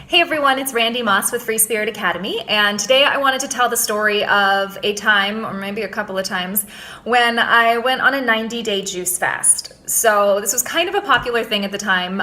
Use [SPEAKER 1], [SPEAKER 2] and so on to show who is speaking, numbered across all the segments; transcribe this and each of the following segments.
[SPEAKER 1] Hey everyone, it's Randy Moss with Free Spirit Academy, and today I wanted to tell the story of a time, or maybe a couple of times, when I went on a 90-day juice fast. So this was kind of a popular thing at the time.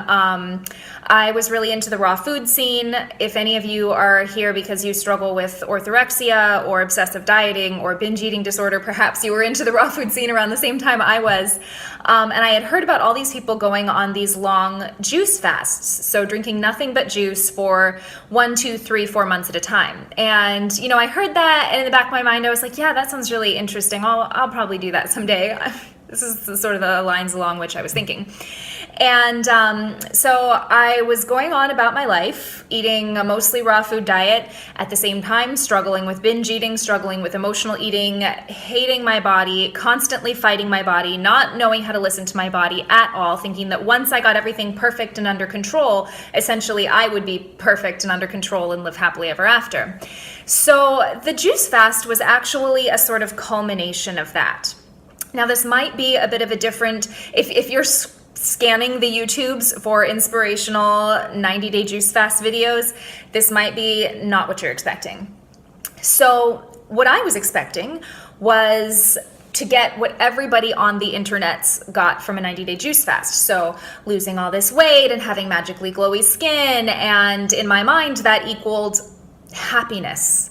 [SPEAKER 1] I was really into the raw food scene. If any of you are here because you struggle with orthorexia or obsessive dieting or binge eating disorder, perhaps you were into the raw food scene around the same time I was. And I had heard about all these people going on these long juice fasts. So drinking nothing but juice for 1, 2, 3, 4 months at a time. And, I heard that, and in the back of my mind, I was like, yeah, that sounds really interesting. I'll probably do that someday. This is sort of the lines along which I was thinking. And so I was going on about my life, eating a mostly raw food diet, at the same time struggling with binge eating, struggling with emotional eating, hating my body, constantly fighting my body, not knowing how to listen to my body at all, thinking that once I got everything perfect and under control, essentially I would be perfect and under control and live happily ever after. So the juice fast was actually a sort of culmination of that. Now, this might be a bit of a different, if you're scanning the YouTubes for inspirational 90-day juice fast videos, this might be not what you're expecting. So what I was expecting was to get what everybody on the internets got from a 90-day juice fast. So losing all this weight and having magically glowy skin. And in my mind, that equaled happiness,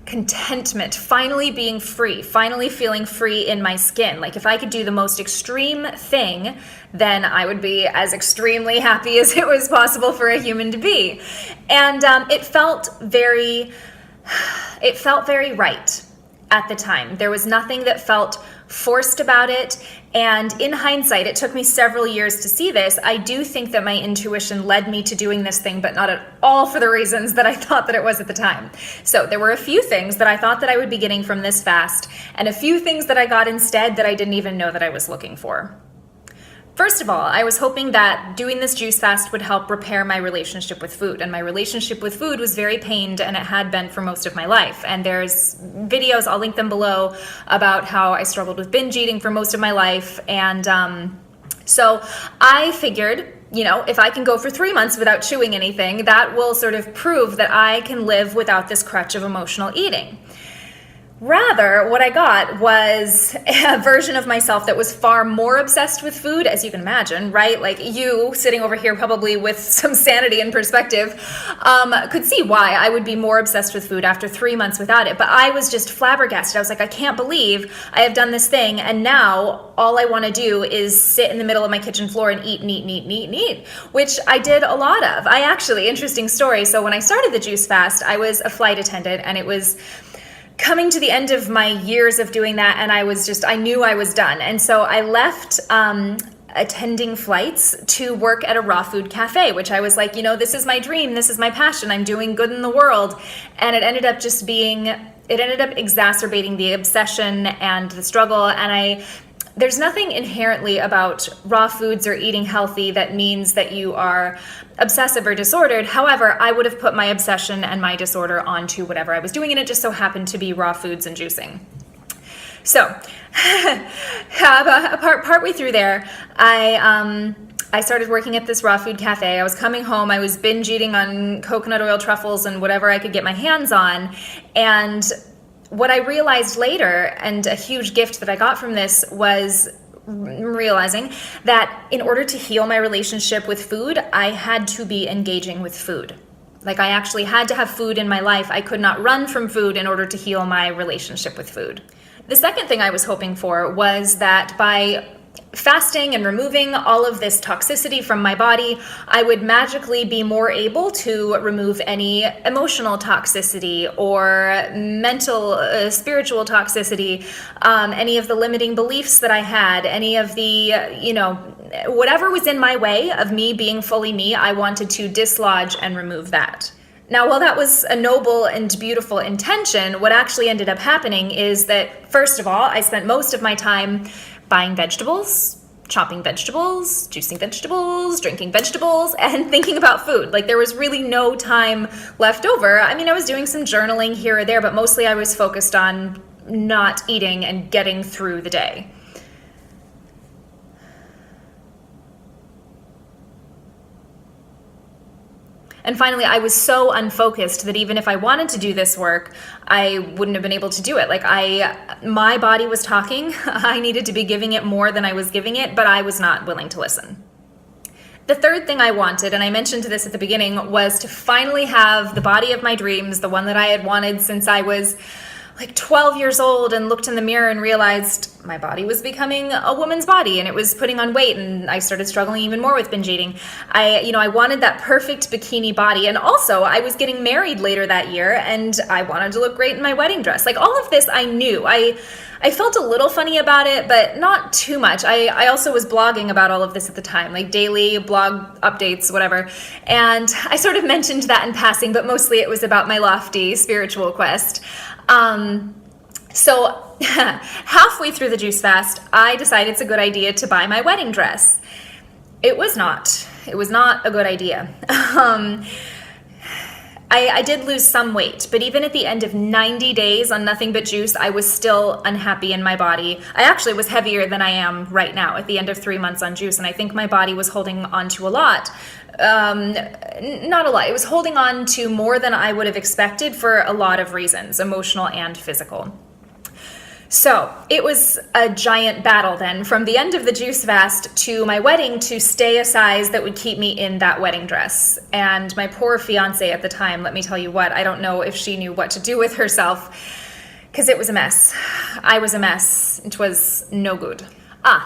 [SPEAKER 1] contentment, finally being free, finally feeling free in my skin. Like if I could do the most extreme thing, then I would be as extremely happy as it was possible for a human to be. And it felt very right at the time. There was nothing that felt forced about it. And in hindsight, it took me several years to see this. I do think that my intuition led me to doing this thing, but not at all for the reasons that I thought that it was at the time. So there were a few things that I thought that I would be getting from this fast, and a few things that I got instead that I didn't even know that I was looking for. First of all, I was hoping that doing this juice fast would help repair my relationship with food. And my relationship with food was very pained, and it had been for most of my life. And there's videos, I'll link them below, about how I struggled with binge eating for most of my life. And so I figured, if I can go for 3 months without chewing anything, that will sort of prove that I can live without this crutch of emotional eating. Rather, what I got was a version of myself that was far more obsessed with food, as you can imagine, right? Like you, sitting over here probably with some sanity and perspective, could see why I would be more obsessed with food after 3 months without it. But I was just flabbergasted. I was like, I can't believe I have done this thing, and now all I want to do is sit in the middle of my kitchen floor and eat, which I did a lot of. Interesting story. So when I started the juice fast, I was a flight attendant, and it was coming to the end of my years of doing that, and I knew I was done. And so I left attending flights to work at a raw food cafe, which I was like, this is my dream, this is my passion, I'm doing good in the world. And it ended up exacerbating the obsession and the struggle. And there's nothing inherently about raw foods or eating healthy that means that you are obsessive or disordered. However, I would have put my obsession and my disorder onto whatever I was doing, and it just so happened to be raw foods and juicing. So, partway through there, I started working at this raw food cafe. I was coming home. I was binge eating on coconut oil truffles and whatever I could get my hands on. And what I realized later, and a huge gift that I got from this, was realizing that in order to heal my relationship with food, I had to be engaging with food. Like I actually had to have food in my life. I could not run from food in order to heal my relationship with food. The second thing I was hoping for was that by fasting and removing all of this toxicity from my body, I would magically be more able to remove any emotional toxicity or mental, spiritual toxicity, any of the limiting beliefs that I had, any of the, whatever was in my way of me being fully me, I wanted to dislodge and remove that. Now, while that was a noble and beautiful intention, what actually ended up happening is that, first of all, I spent most of my time buying vegetables, chopping vegetables, juicing vegetables, drinking vegetables, and thinking about food. Like there was really no time left over. I was doing some journaling here or there, but mostly I was focused on not eating and getting through the day. And finally, I was so unfocused that even if I wanted to do this work, I wouldn't have been able to do it. Like my body was talking. I needed to be giving it more than I was giving it, but I was not willing to listen. The third thing I wanted, and I mentioned this at the beginning, was to finally have the body of my dreams, the one that I had wanted since I was like 12 years old, and looked in the mirror and realized my body was becoming a woman's body and it was putting on weight, and I started struggling even more with binge eating. I wanted that perfect bikini body, and also I was getting married later that year and I wanted to look great in my wedding dress. Like all of this I knew. I felt a little funny about it, but not too much. I also was blogging about all of this at the time, like daily blog updates, whatever. And I sort of mentioned that in passing, but mostly it was about my lofty spiritual quest. So halfway through the juice fast, I decided it's a good idea to buy my wedding dress. It was not a good idea. I did lose some weight, but even at the end of 90 days on nothing but juice, I was still unhappy in my body. I actually was heavier than I am right now at the end of 3 months on juice, and I think my body was holding on to a lot. Not a lot. It was holding on to more than I would have expected for a lot of reasons, emotional and physical. So it was a giant battle then, from the end of the juice fast to my wedding, to stay a size that would keep me in that wedding dress. And my poor fiance at the time, let me tell you what, I don't know if she knew what to do with herself, because it was a mess. I was a mess. It was no good.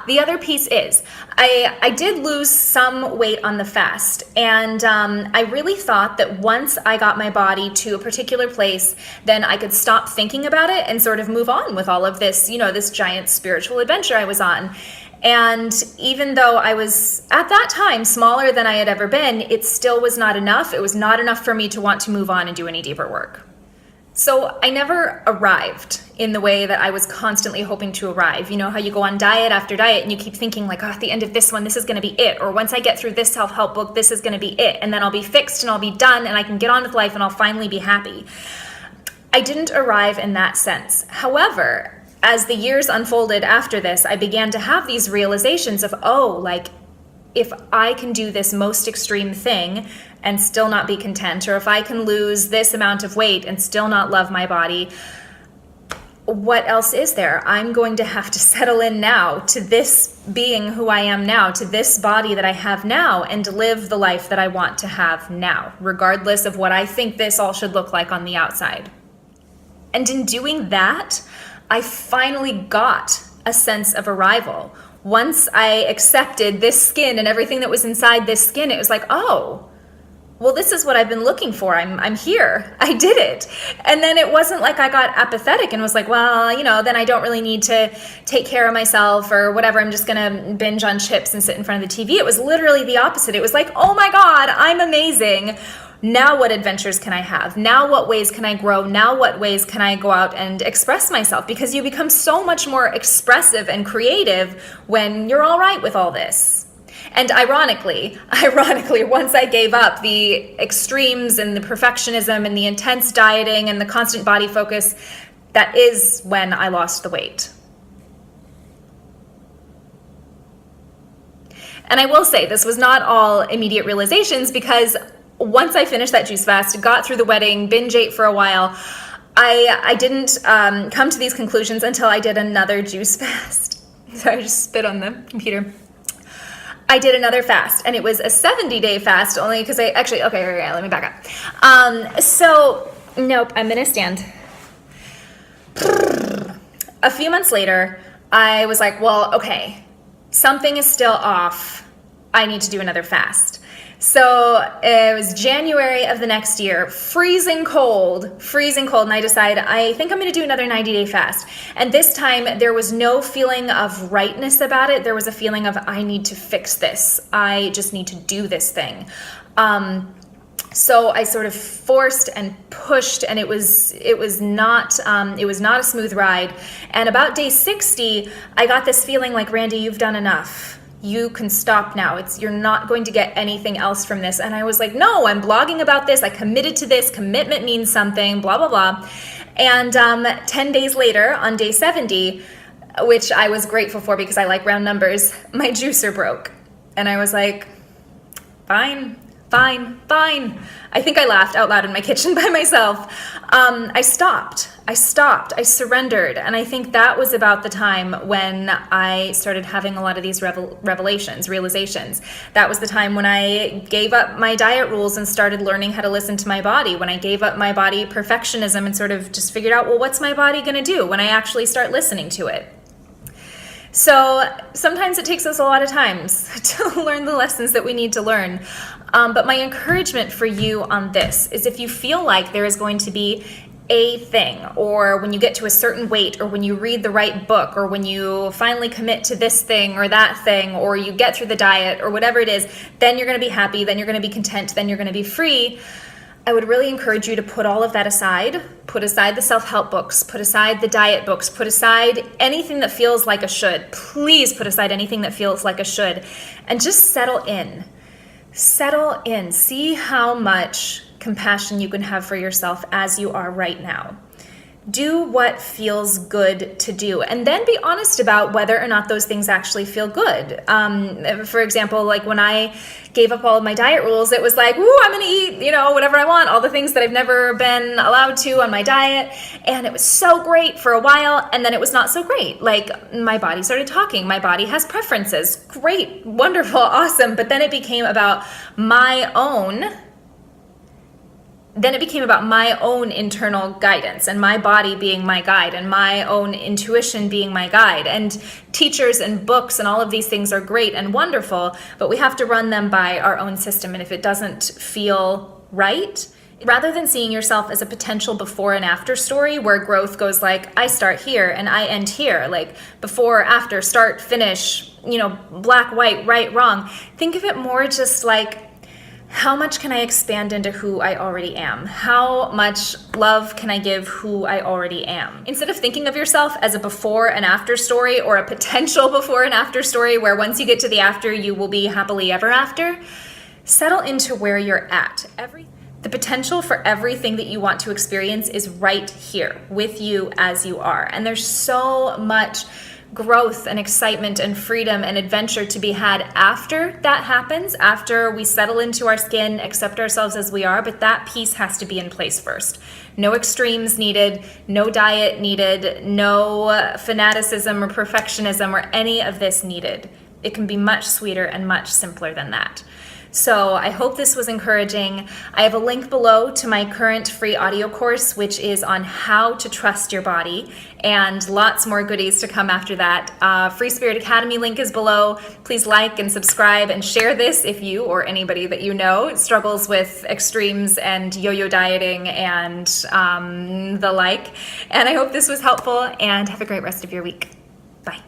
[SPEAKER 1] The other piece is, I did lose some weight on the fast, and I really thought that once I got my body to a particular place, then I could stop thinking about it and sort of move on with all of this, this giant spiritual adventure I was on. And even though I was, at that time, smaller than I had ever been, it still was not enough. It was not enough for me to want to move on and do any deeper work. So I never arrived in the way that I was constantly hoping to arrive. You know how you go on diet after diet and you keep thinking like, at the end of this one, this is going to be it. Or once I get through this self-help book, this is going to be it. And then I'll be fixed and I'll be done and I can get on with life and I'll finally be happy. I didn't arrive in that sense. However, as the years unfolded after this, I began to have these realizations of, if I can do this most extreme thing and still not be content, or if I can lose this amount of weight and still not love my body, what else is there? I'm going to have to settle in now to this being who I am now, to this body that I have now, and live the life that I want to have now, regardless of what I think this all should look like on the outside. And in doing that, I finally got a sense of arrival. Once I accepted this skin and everything that was inside this skin, it was like, oh, well, this is what I've been looking for. I'm here. I did it. And then it wasn't like I got apathetic and was like, well, then I don't really need to take care of myself or whatever. I'm just going to binge on chips and sit in front of the TV. It was literally the opposite. It was like, oh my God, I'm amazing. Now what adventures can I have? Now what ways can I grow? Now what ways can I go out and express myself? Because you become so much more expressive and creative when you're all right with all this. And ironically, once I gave up the extremes and the perfectionism and the intense dieting and the constant body focus, that is when I lost the weight. And I will say this was not all immediate realizations, because once I finished that juice fast, got through the wedding, binge ate for a while, I didn't come to these conclusions until I did another juice fast. Sorry, I just spit on the computer. I did another fast, and it was a 70-day fast, only because let me back up. Nope, I'm gonna stand. A few months later, I was like, well, okay, something is still off. I need to do another fast. So it was January of the next year, freezing cold, and I decided I think I'm going to do another 90-day fast. And this time there was no feeling of rightness about it. There was a feeling of, I need to fix this. I just need to do this thing. So I sort of forced and pushed, and it was not a smooth ride. And about day 60, I got this feeling like, Randy, you've done enough. You can stop now. You're not going to get anything else from this. And I was like, no, I'm blogging about this. I committed to this. Commitment means something, blah, blah, blah. And 10 days later, on day 70, which I was grateful for because I like round numbers, my juicer broke. And I was like, fine, fine, fine. I think I laughed out loud in my kitchen by myself. I stopped. I surrendered. And I think that was about the time when I started having a lot of these realizations. That was the time when I gave up my diet rules and started learning how to listen to my body. When I gave up my body perfectionism and sort of just figured out, well, what's my body going to do when I actually start listening to it? So sometimes it takes us a lot of times to learn the lessons that we need to learn. But my encouragement for you on this is, if you feel like there is going to be a thing, or when you get to a certain weight, or when you read the right book, or when you finally commit to this thing or that thing, or you get through the diet or whatever it is, then you're going to be happy, then you're going to be content, then you're going to be free. I would really encourage you to put all of that aside. Put aside the self-help books, put aside the diet books, put aside anything that feels like a should. Please put aside anything that feels like a should, and just settle in. Settle in. See how much compassion you can have for yourself as you are right now. Do what feels good to do, and then be honest about whether or not those things actually feel good. For example, like when I gave up all of my diet rules, it was like, ooh, I'm gonna eat, whatever I want, all the things that I've never been allowed to on my diet, and it was so great for a while, and then it was not so great. Like, my body started talking. My body has preferences. Great, wonderful, awesome. But then it became about my own internal guidance, and my body being my guide, and my own intuition being my guide. And teachers and books and all of these things are great and wonderful, but we have to run them by our own system. And if it doesn't feel right, rather than seeing yourself as a potential before and after story where growth goes like, I start here and I end here, like before, after, start, finish, black, white, right, wrong, think of it more just like, how much can I expand into who I already am? How much love can I give who I already am? Instead of thinking of yourself as a before and after story, or a potential before and after story where once you get to the after, you will be happily ever after, settle into where you're at. The potential for everything that you want to experience is right here with you as you are. And there's so much growth and excitement and freedom and adventure to be had after that happens, after we settle into our skin, accept ourselves as we are. But that piece has to be in place first. No extremes needed, no diet needed, no fanaticism or perfectionism or any of this needed. It can be much sweeter and much simpler than that. So I hope this was encouraging. I have a link below to my current free audio course, which is on how to trust your body, and lots more goodies to come after that. Free Spirit Academy link is below. Please like and subscribe and share this if you or anybody that you know struggles with extremes and yo-yo dieting and the like. And I hope this was helpful, and have a great rest of your week. Bye.